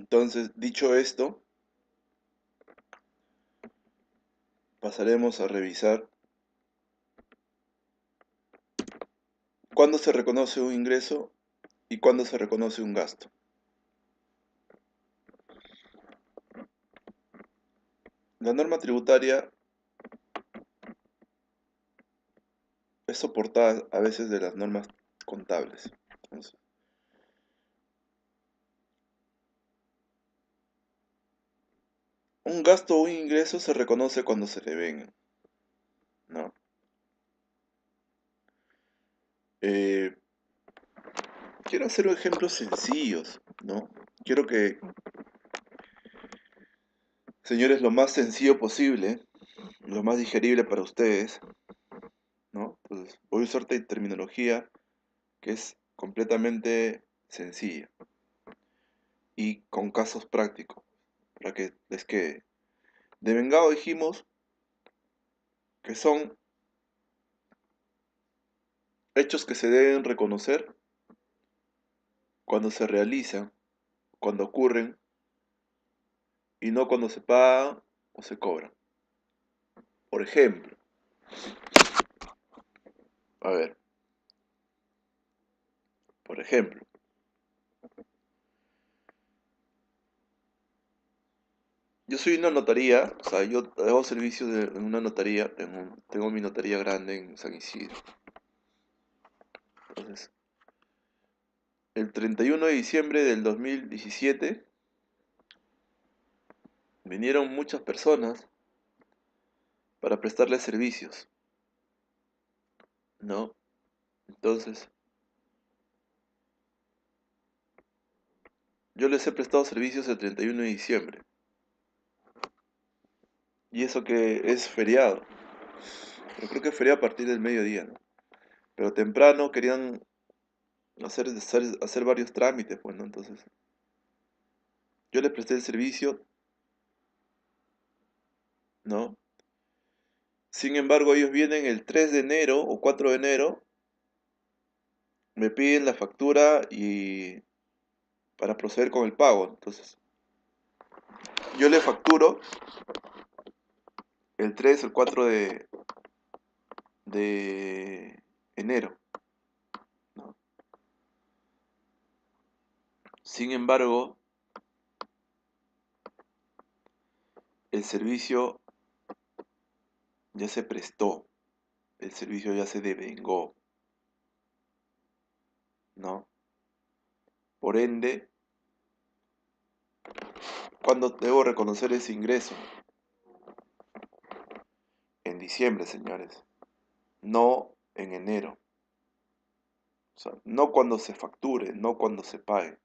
Entonces, dicho esto, pasaremos a revisar cuándo se reconoce un ingreso y cuándo se reconoce un gasto. La norma tributaria es soportada a veces de las normas contables. Entonces, un gasto o un ingreso se reconoce cuando se le venga, ¿no? Eh, quiero hacer ejemplos sencillos, ¿no? Quiero que, señores, lo más sencillo posible, lo más digerible para ustedes, ¿no? Entonces, voy a usar terminología que es completamente sencilla y con casos prácticos, para que les quede. De vengado dijimos que son hechos que se deben reconocer cuando se realizan, cuando ocurren, y no cuando se pagan o se cobran. Por ejemplo, a ver, por ejemplo, yo soy una notaría, o sea, yo hago servicio en una notaría, tengo mi notaría grande en San Isidro. Entonces, el 31 de diciembre del 2017 vinieron muchas personas para prestarles servicios, ¿no? Entonces, yo les he prestado servicios el 31 de diciembre. Y eso que es feriado. Pero creo que es feriado a partir del mediodía, ¿no? Pero temprano querían hacer varios trámites, pues, ¿no? Entonces, yo les presté el servicio, ¿no? Sin embargo, ellos vienen el 3 de enero o 4 de enero, me piden la factura y para proceder con el pago. Entonces, yo les facturo el 3 o el 4 de enero, ¿no? Sin embargo, el servicio ya se prestó, el servicio ya se devengó, ¿no? Por ende, ¿cuándo debo reconocer ese ingreso? En diciembre, señores, no en enero. O sea, no cuando se facture, no cuando se pague,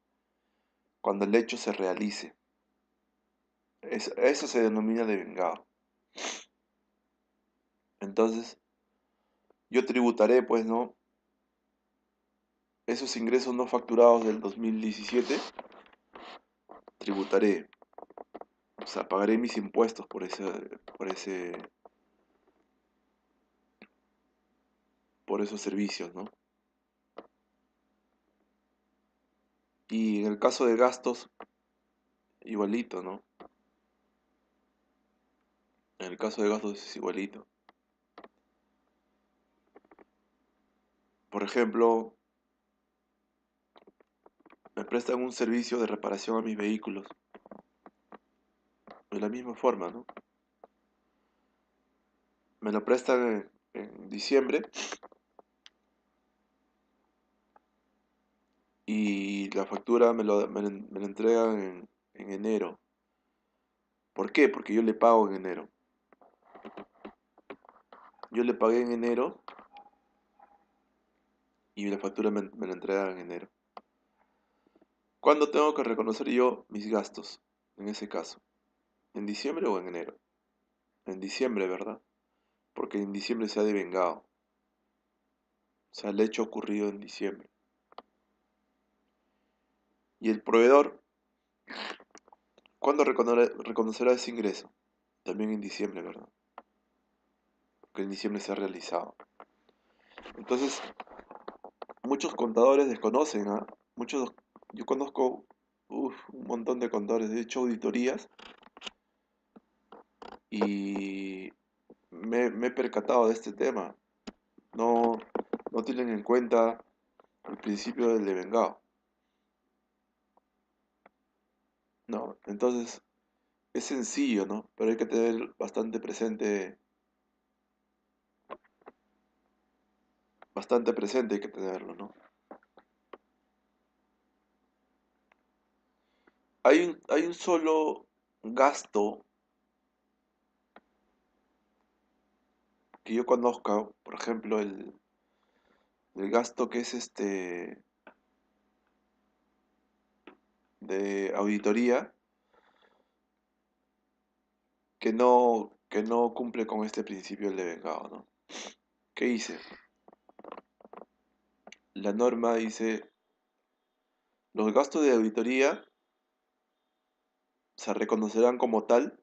cuando el hecho se realice. Eso se denomina devengado. Entonces, yo tributaré, pues, ¿no? Esos ingresos no facturados del 2017, tributaré. O sea, pagaré mis impuestos por esos servicios, ¿no? Y en el caso de gastos, igualito, ¿no? En el caso de gastos es igualito. Por ejemplo, me prestan un servicio de reparación a mis vehículos. De la misma forma, ¿no? Me lo prestan en diciembre y la factura me la entregan en enero. ¿Por qué? Porque yo le pago en enero. Yo le pagué en enero y la factura me la entregan en enero. ¿Cuándo tengo que reconocer yo mis gastos? En ese caso, ¿en diciembre o en enero? En diciembre, ¿verdad? Porque en diciembre se ha devengado. O sea, el hecho ocurrido en diciembre. Y el proveedor, ¿cuándo reconocerá ese ingreso? También en diciembre, ¿verdad? Porque en diciembre se ha realizado. Entonces, muchos contadores desconocen, ¿ah? Yo conozco un montón de contadores. He hecho auditorías y me he percatado de este tema. No, no tienen en cuenta el principio del devengado, ¿no? Entonces, es sencillo, ¿no? Pero hay que tener bastante presente hay que tenerlo, ¿no? Hay un solo gasto que yo conozca, por ejemplo, el gasto que es de auditoría, que no cumple con este principio del devengado, ¿no? ¿Qué hice? La norma dice, los gastos de auditoría se reconocerán como tal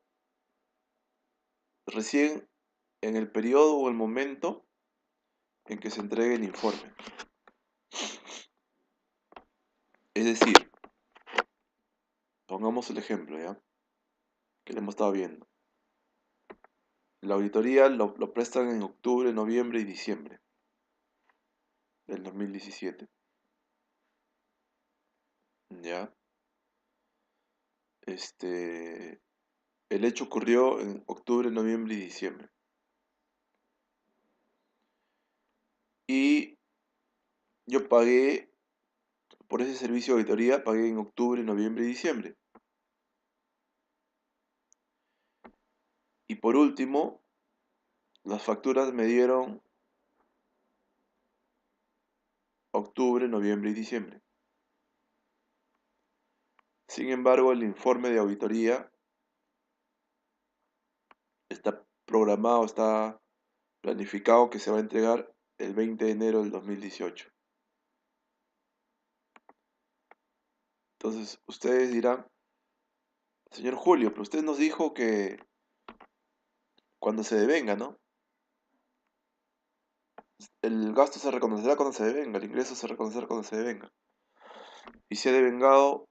recién en el periodo o el momento en que se entregue el informe. Es decir, pongamos el ejemplo, ¿ya? Que le hemos estado viendo. La auditoría lo prestan en octubre, noviembre y diciembre del 2017, ¿ya? El hecho ocurrió en octubre, noviembre y diciembre. Y yo pagué, por ese servicio de auditoría, pagué en octubre, noviembre y diciembre. Y por último, las facturas me dieron octubre, noviembre y diciembre. Sin embargo, el informe de auditoría está programado, está planificado que se va a entregar el 20 de enero del 2018. Entonces, ustedes dirán, señor Julio, pero usted nos dijo que cuando se devenga, ¿no? El gasto se reconocerá cuando se devenga, el ingreso se reconocerá cuando se devenga. Y se ha devengado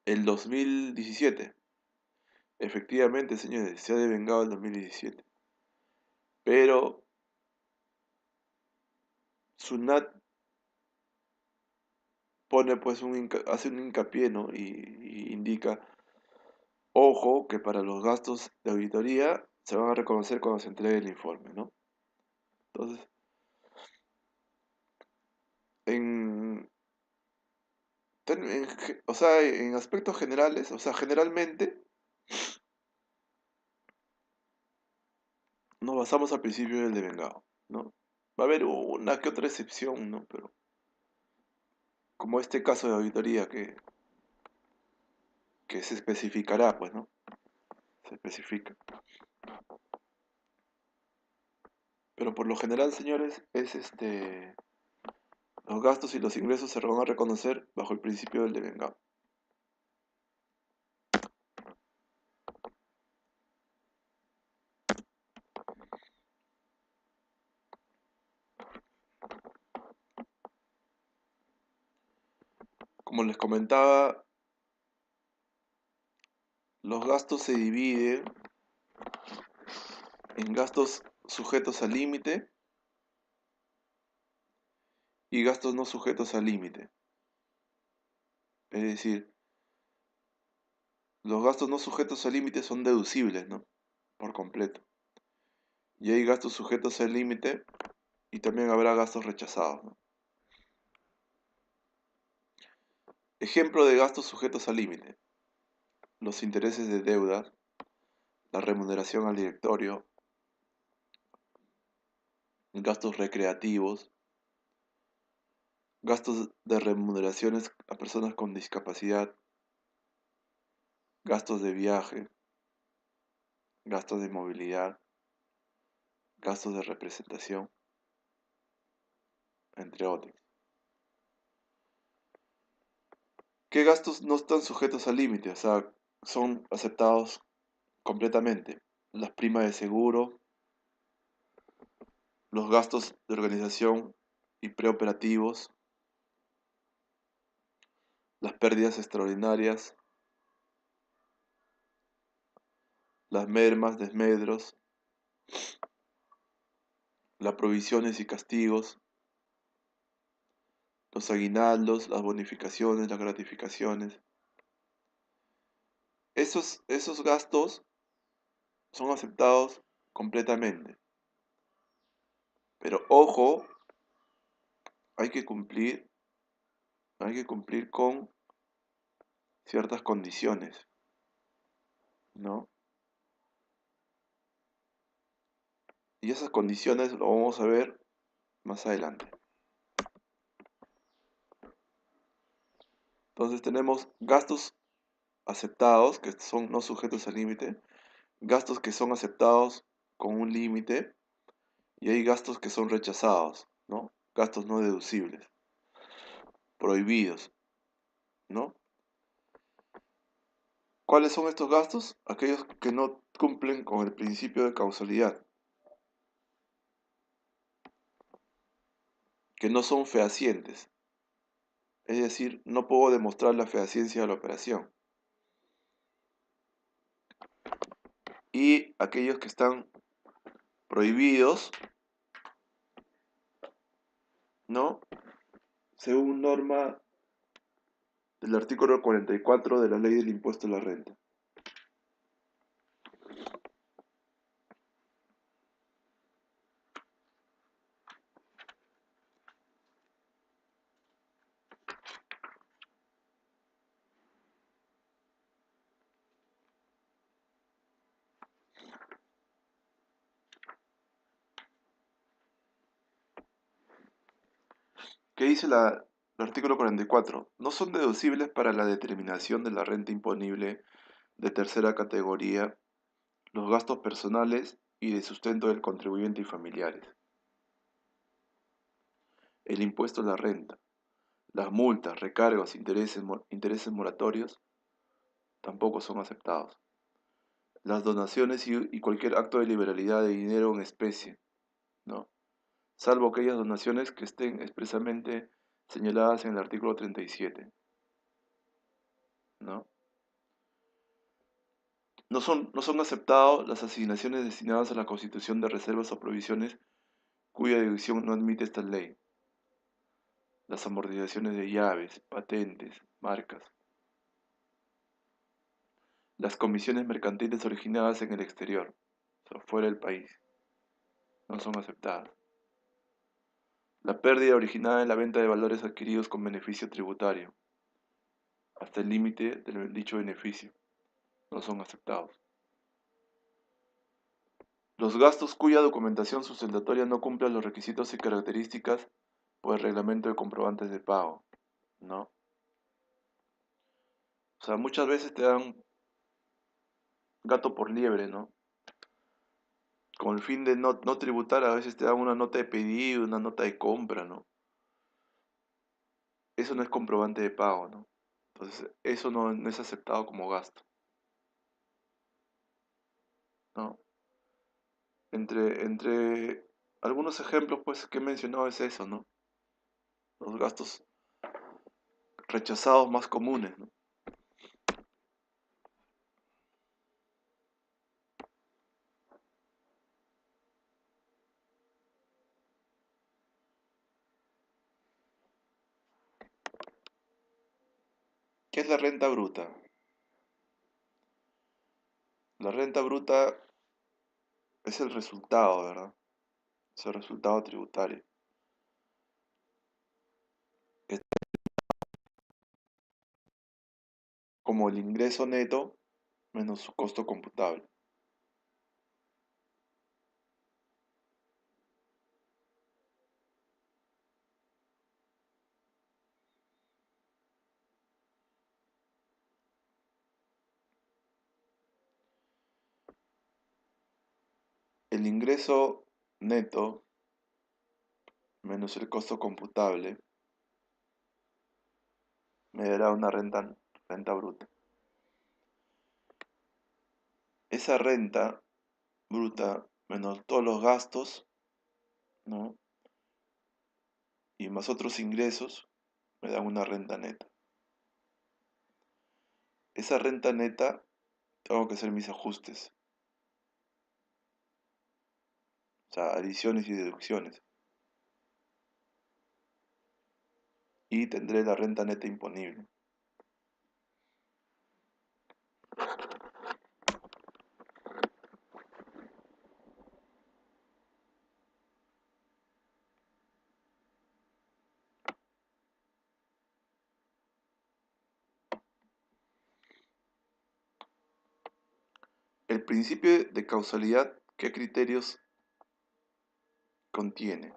el 2017. Efectivamente, señores, se ha devengado el 2017. Pero SUNAT pone pues hace un hincapié, ¿no? Y indica, ojo, que para los gastos de auditoría se van a reconocer cuando se entregue el informe, ¿no? Entonces, en, o sea, en aspectos generales, o sea, generalmente nos basamos al principio del devengado, ¿no? Va a haber una que otra excepción, ¿no? Pero como este caso de auditoría que se especificará, pues, ¿no? Se especifica. Pero por lo general, señores, es los gastos y los ingresos se van a reconocer bajo el principio del devengado. Como les comentaba, los gastos se dividen en gastos sujetos al límite y gastos no sujetos al límite. Es decir, los gastos no sujetos al límite son deducibles, ¿no? Por completo. Y hay gastos sujetos al límite y también habrá gastos rechazados, ¿no? Ejemplo de gastos sujetos al límite: los intereses de deuda, la remuneración al directorio, gastos recreativos, gastos de remuneraciones a personas con discapacidad, gastos de viaje, gastos de movilidad, gastos de representación, entre otros. ¿Qué gastos no están sujetos al límite? O sea, son aceptados completamente. Las primas de seguro, los gastos de organización y preoperativos, las pérdidas extraordinarias, las mermas, desmedros, las provisiones y castigos, los aguinaldos, las bonificaciones, las gratificaciones. Esos gastos son aceptados completamente. Pero ojo, hay que cumplir, hay que cumplir con ciertas condiciones, ¿no? Y esas condiciones lo vamos a ver más adelante. Entonces tenemos gastos aceptados, que son no sujetos al límite, gastos que son aceptados con un límite, y hay gastos que son rechazados, ¿no? Gastos no deducibles, prohibidos, ¿no? ¿Cuáles son estos gastos? Aquellos que no cumplen con el principio de causalidad, que no son fehacientes, es decir, no puedo demostrar la fehaciencia de la operación. Y aquellos que están prohibidos, ¿no? Según norma del artículo 44 de la Ley del Impuesto a la Renta. ¿Qué dice el artículo 44? No son deducibles para la determinación de la renta imponible de tercera categoría los gastos personales y de sustento del contribuyente y familiares, el impuesto a la renta, las multas, recargos, intereses moratorios tampoco son aceptados. Las donaciones y cualquier acto de liberalidad de dinero en especie, ¿no? Salvo aquellas donaciones que estén expresamente señaladas en el artículo 37, ¿no? No son aceptados las asignaciones destinadas a la constitución de reservas o provisiones cuya deducción no admite esta ley. Las amortizaciones de llaves, patentes, marcas. Las comisiones mercantiles originadas en el exterior, o sea, fuera del país, no son aceptadas. La pérdida originada en la venta de valores adquiridos con beneficio tributario, hasta el límite del dicho beneficio, no son aceptados. Los gastos cuya documentación sustentatoria no cumpla los requisitos y características por el reglamento de comprobantes de pago, ¿no? O sea, muchas veces te dan gato por liebre, ¿no? Con el fin de no tributar, a veces te dan una nota de pedido, una nota de compra, ¿no? Eso no es comprobante de pago, ¿no? Entonces, eso no es aceptado como gasto, ¿no? Entre algunos ejemplos, pues, que he mencionado es eso, ¿no? Los gastos rechazados más comunes, ¿no? ¿Qué es la renta bruta? La renta bruta es el resultado, ¿verdad? Es el resultado tributario. Es como el ingreso neto menos su costo computable. El ingreso neto menos el costo computable me dará una renta bruta. Esa renta bruta menos todos los gastos, ¿no? Y más otros ingresos me dan una renta neta. esa renta neta tengo que hacer mis ajustes, o sea, adiciones y deducciones, y tendré la renta neta imponible. El principio de causalidad, ¿qué criterios contiene?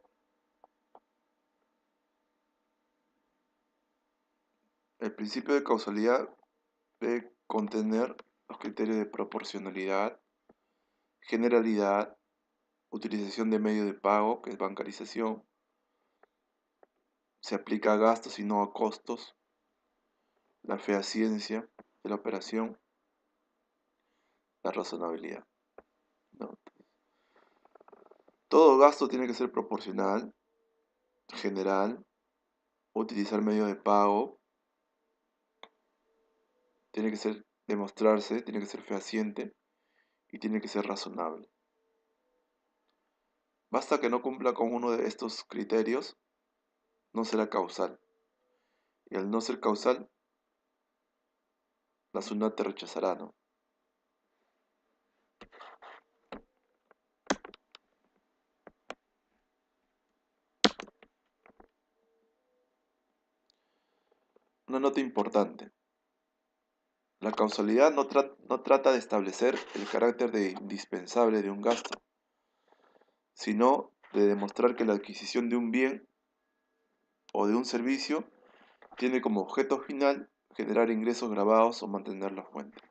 El principio de causalidad debe contener los criterios de proporcionalidad, generalidad, utilización de medio de pago, que es bancarización, se aplica a gastos y no a costos, la fehaciencia de la operación, la razonabilidad, ¿no? Todo gasto tiene que ser proporcional, general, utilizar medio de pago, tiene que ser demostrarse, tiene que ser fehaciente y tiene que ser razonable. Basta que no cumpla con uno de estos criterios, no será causal. Y al no ser causal, la SUNAT te rechazará, ¿no? Una nota importante. La causalidad no trata de establecer el carácter de indispensable de un gasto, sino de demostrar que la adquisición de un bien o de un servicio tiene como objeto final generar ingresos grabados o mantener la fuente.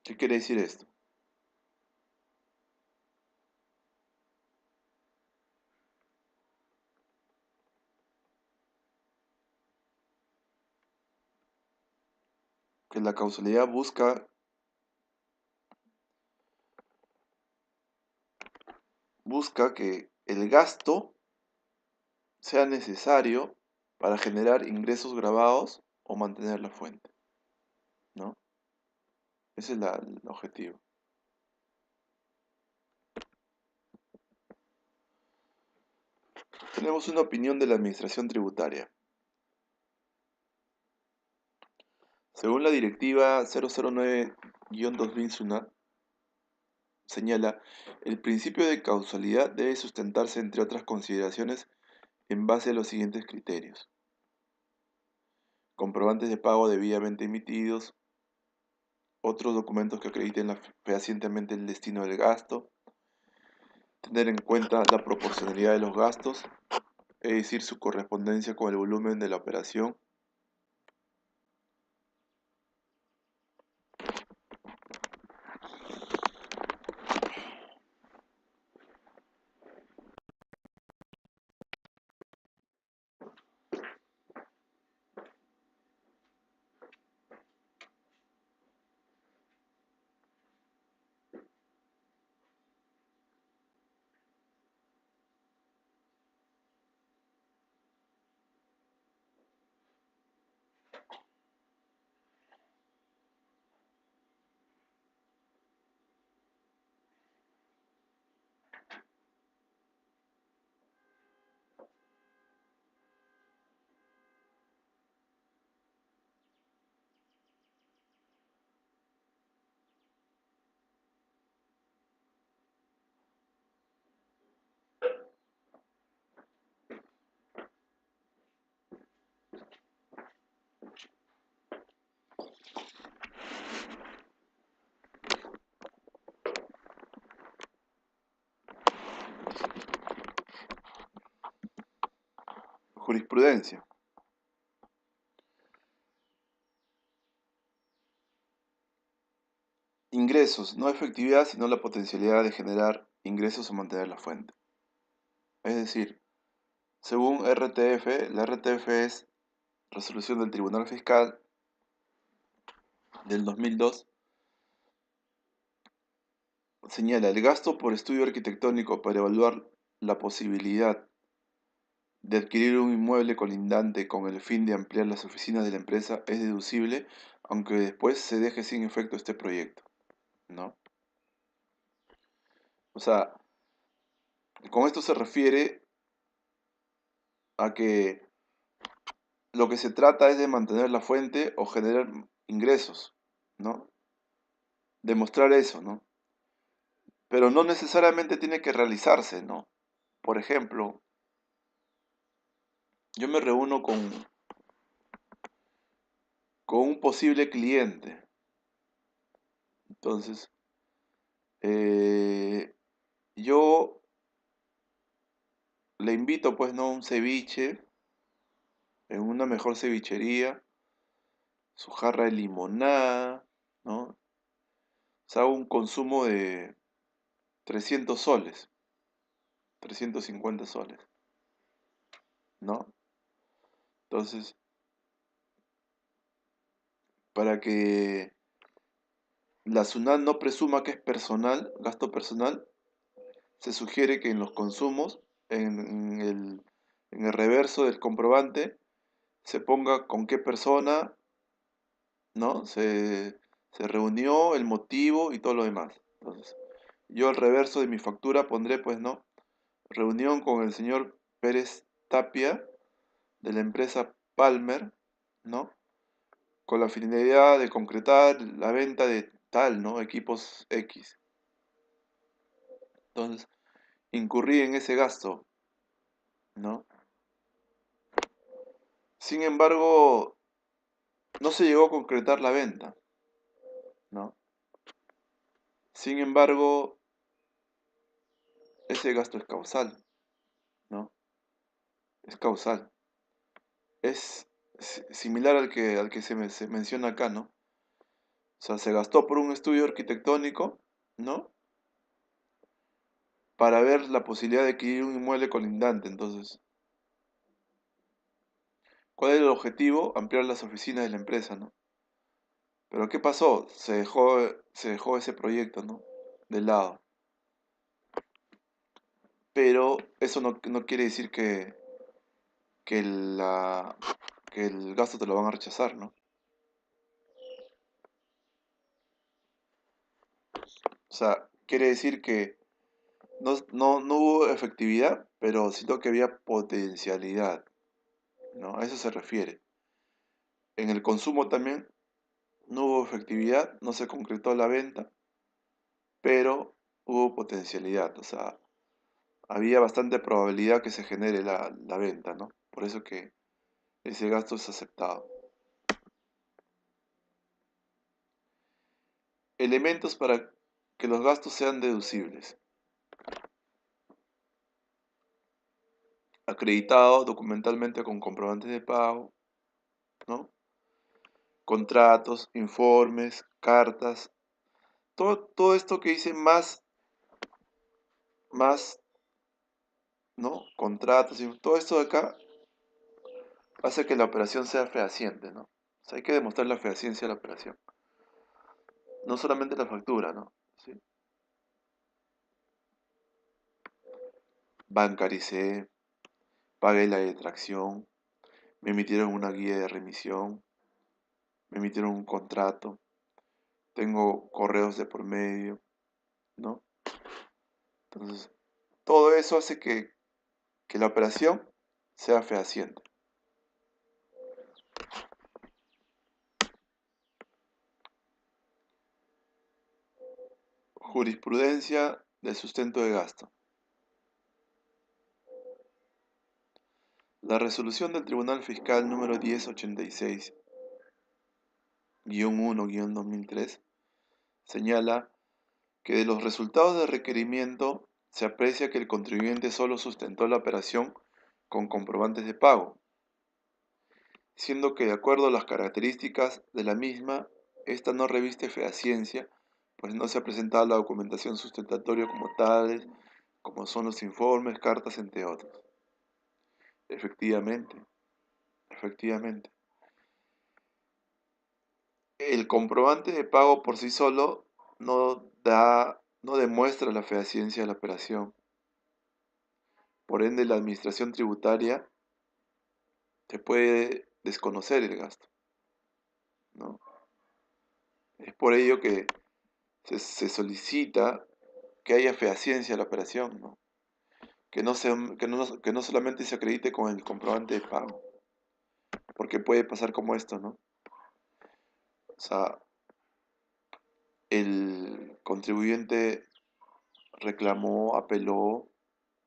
¿Qué quiere decir esto? Que la causalidad busca que el gasto sea necesario para generar ingresos grabados o mantener la fuente, ¿no? Ese es el objetivo. Tenemos una opinión de la Administración Tributaria. Según la Directiva 009-2000 SUNAT, señala, el principio de causalidad debe sustentarse, entre otras consideraciones, en base a los siguientes criterios. Comprobantes de pago debidamente emitidos, otros documentos que acrediten fehacientemente el destino del gasto, tener en cuenta la proporcionalidad de los gastos, es decir, su correspondencia con el volumen de la operación, jurisprudencia. Ingresos, no efectividad, sino la potencialidad de generar ingresos o mantener la fuente. Es decir, según RTF, la RTF es resolución del Tribunal Fiscal del 2002, señala el gasto por estudio arquitectónico para evaluar la posibilidad de adquirir un inmueble colindante con el fin de ampliar las oficinas de la empresa es deducible, aunque después se deje sin efecto este proyecto, ¿no? O sea, con esto se refiere a que lo que se trata es de mantener la fuente o generar ingresos, ¿no? Demostrar eso, ¿no? Pero no necesariamente tiene que realizarse, ¿no? Por ejemplo, yo me reúno con un posible cliente. Entonces, yo le invito, pues, ¿no? Un ceviche en una mejor cevichería, su jarra de limonada, ¿no? O sea, un consumo de 300 soles, 350 soles, ¿no? Entonces, para que la SUNAT no presuma que es personal, gasto personal, se sugiere que en los consumos, en el reverso del comprobante, se ponga con qué persona, ¿no? Se reunió, el motivo y todo lo demás. Entonces, yo al reverso de mi factura pondré, pues, ¿no? Reunión con el señor Pérez Tapia de la empresa Palmer, ¿no? Con la finalidad de concretar la venta de tal, ¿no? Equipos X. Entonces, incurrí en ese gasto, ¿no? Sin embargo, no se llegó a concretar la venta, ¿no? Sin embargo, ese gasto es causal, ¿no? Es causal. Es similar al que se menciona acá, ¿no? O sea, se gastó por un estudio arquitectónico, ¿no? Para ver la posibilidad de adquirir un inmueble colindante. Entonces, ¿cuál es el objetivo? Ampliar las oficinas de la empresa, ¿no? Pero ¿qué pasó? Se dejó ese proyecto, ¿no? De lado. Pero eso no quiere decir que, la, que el gasto te lo van a rechazar, ¿no? O sea, quiere decir que no hubo efectividad, pero sino que había potencialidad, ¿no? A eso se refiere. En el consumo también no hubo efectividad, no se concretó la venta, pero hubo potencialidad, o sea, había bastante probabilidad que se genere la venta, ¿no? Por eso que ese gasto es aceptado. Elementos para que los gastos sean deducibles. Acreditado documentalmente con comprobantes de pago, ¿no? Contratos, informes, cartas, todo esto que dice más, ¿no? Contratos, y todo esto de acá hace que la operación sea fehaciente, ¿no? O sea, hay que demostrar la fehaciencia de la operación. No solamente la factura, ¿no? ¿Sí? Bancaricé, pagué la detracción, me emitieron una guía de remisión, me emitieron un contrato, tengo correos de por medio, ¿no? Entonces, todo eso hace que la operación sea fehaciente. Jurisprudencia del sustento de gasto. La resolución del Tribunal Fiscal número 1086-1-2003 señala que de los resultados del requerimiento se aprecia que el contribuyente solo sustentó la operación con comprobantes de pago, siendo que de acuerdo a las características de la misma, ésta no reviste fehaciencia, pues no se ha presentado la documentación sustentatoria como tales, como son los informes, cartas, entre otros. Efectivamente, efectivamente. El comprobante de pago por sí solo no demuestra la fehaciencia de la operación. Por ende, la administración tributaria se puede desconocer el gasto, ¿no? Es por ello que se solicita que haya fehaciencia a la operación, ¿no? Que no solamente se acredite con el comprobante de pago, porque puede pasar como esto, ¿no? O sea, el contribuyente reclamó, apeló,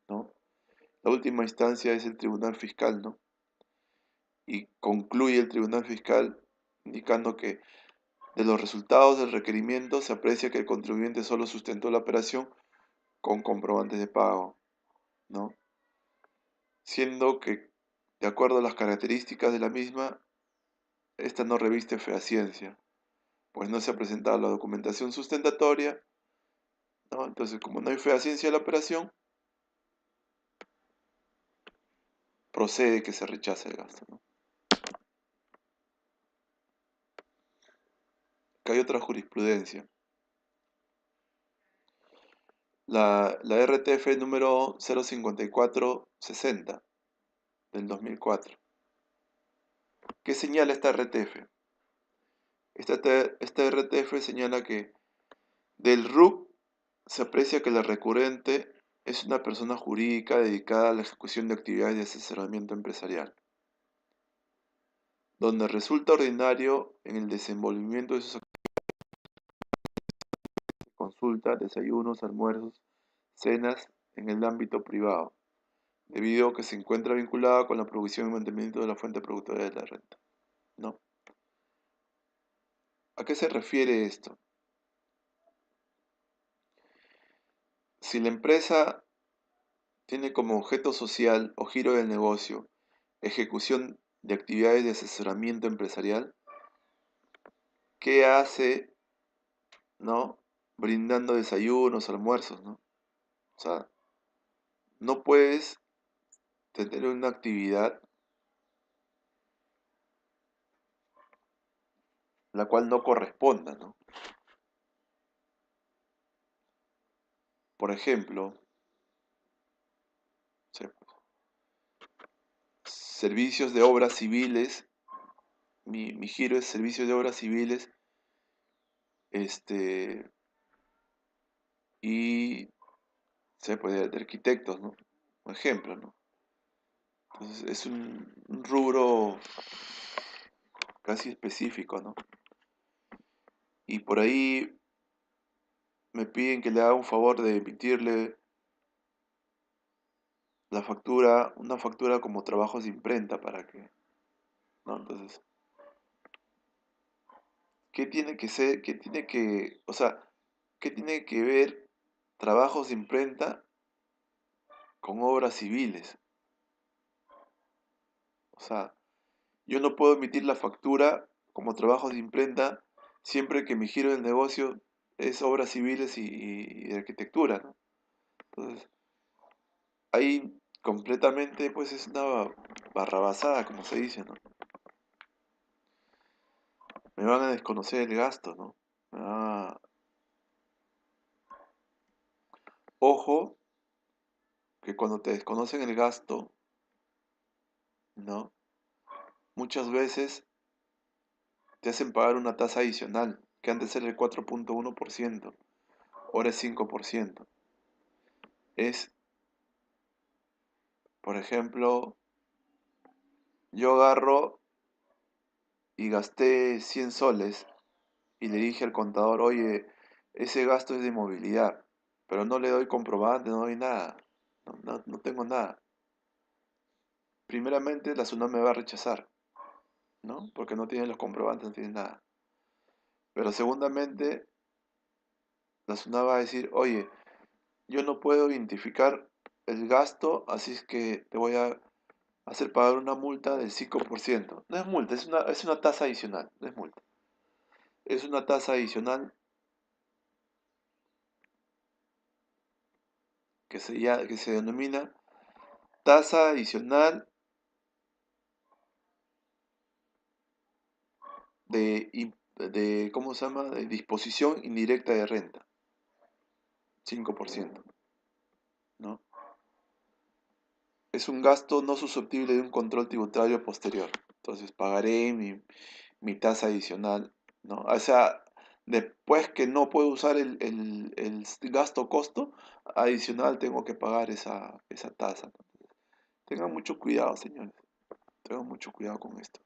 ¿no? La última instancia es el Tribunal Fiscal, ¿no? Y concluye el Tribunal Fiscal indicando que de los resultados del requerimiento se aprecia que el contribuyente solo sustentó la operación con comprobantes de pago, ¿no? Siendo que, de acuerdo a las características de la misma, esta no reviste fehaciencia, pues no se ha presentado la documentación sustentatoria, ¿no? Entonces, como no hay fehaciencia de la operación, procede que se rechace el gasto, ¿no? Que hay otra jurisprudencia. La RTF número 05460 del 2004. ¿Qué señala esta RTF? Esta RTF señala que del RUC se aprecia que la recurrente es una persona jurídica dedicada a la ejecución de actividades de asesoramiento empresarial, donde resulta ordinario en el desenvolvimiento de sus consultas, desayunos, almuerzos, cenas en el ámbito privado, debido a que se encuentra vinculada con la producción y mantenimiento de la fuente productora de la renta, ¿no? ¿A qué se refiere esto? Si la empresa tiene como objeto social o giro del negocio ejecución de actividades de asesoramiento empresarial, ¿qué hace, no? Brindando desayunos, almuerzos, ¿no? O sea, no puedes tener una actividad la cual no corresponda, ¿no? Por ejemplo, sí, servicios de obras civiles, mi giro es servicios de obras civiles, este, y se puede de arquitectos, ¿no? Por ejemplo, ¿no? Entonces es un rubro casi específico, ¿no? Y por ahí me piden que le haga un favor de emitirle la factura, una factura como trabajos de imprenta para que, ¿no? Entonces, ¿qué tiene que ser, qué tiene que, o sea, qué tiene que ver trabajos de imprenta con obras civiles? O sea, yo no puedo emitir la factura como trabajos de imprenta siempre que mi giro del negocio es obras civiles y de arquitectura, ¿no? Entonces, ahí completamente, pues es una barrabasada, como se dice, ¿no? Me van a desconocer el gasto, ¿no? Ah, ojo, que cuando te desconocen el gasto, ¿no? Muchas veces te hacen pagar una tasa adicional, que antes era el 4.1%, ahora es 5%. Es, por ejemplo, yo agarro y gasté 100 soles y le dije al contador, oye, ese gasto es de movilidad, pero no le doy comprobante, no doy nada, no tengo nada. Primeramente, la SUNAT me va a rechazar, ¿no? Porque no tiene los comprobantes, no tiene nada. Pero segundamente, la SUNAT va a decir, oye, yo no puedo identificar el gasto, así es que te voy a hacer pagar una multa del 5%. No es multa, es una tasa adicional, no es multa. Es una tasa adicional que se denomina tasa adicional de, ¿cómo se llama? De disposición indirecta de renta, 5%, ¿no? es un gasto no susceptible de un control tributario posterior. Entonces pagaré mi tasa adicional, ¿no? O sea, después que no puedo usar el gasto costo adicional, tengo que pagar esa tasa, ¿no? Tengan mucho cuidado, señores. Tengan mucho cuidado con esto.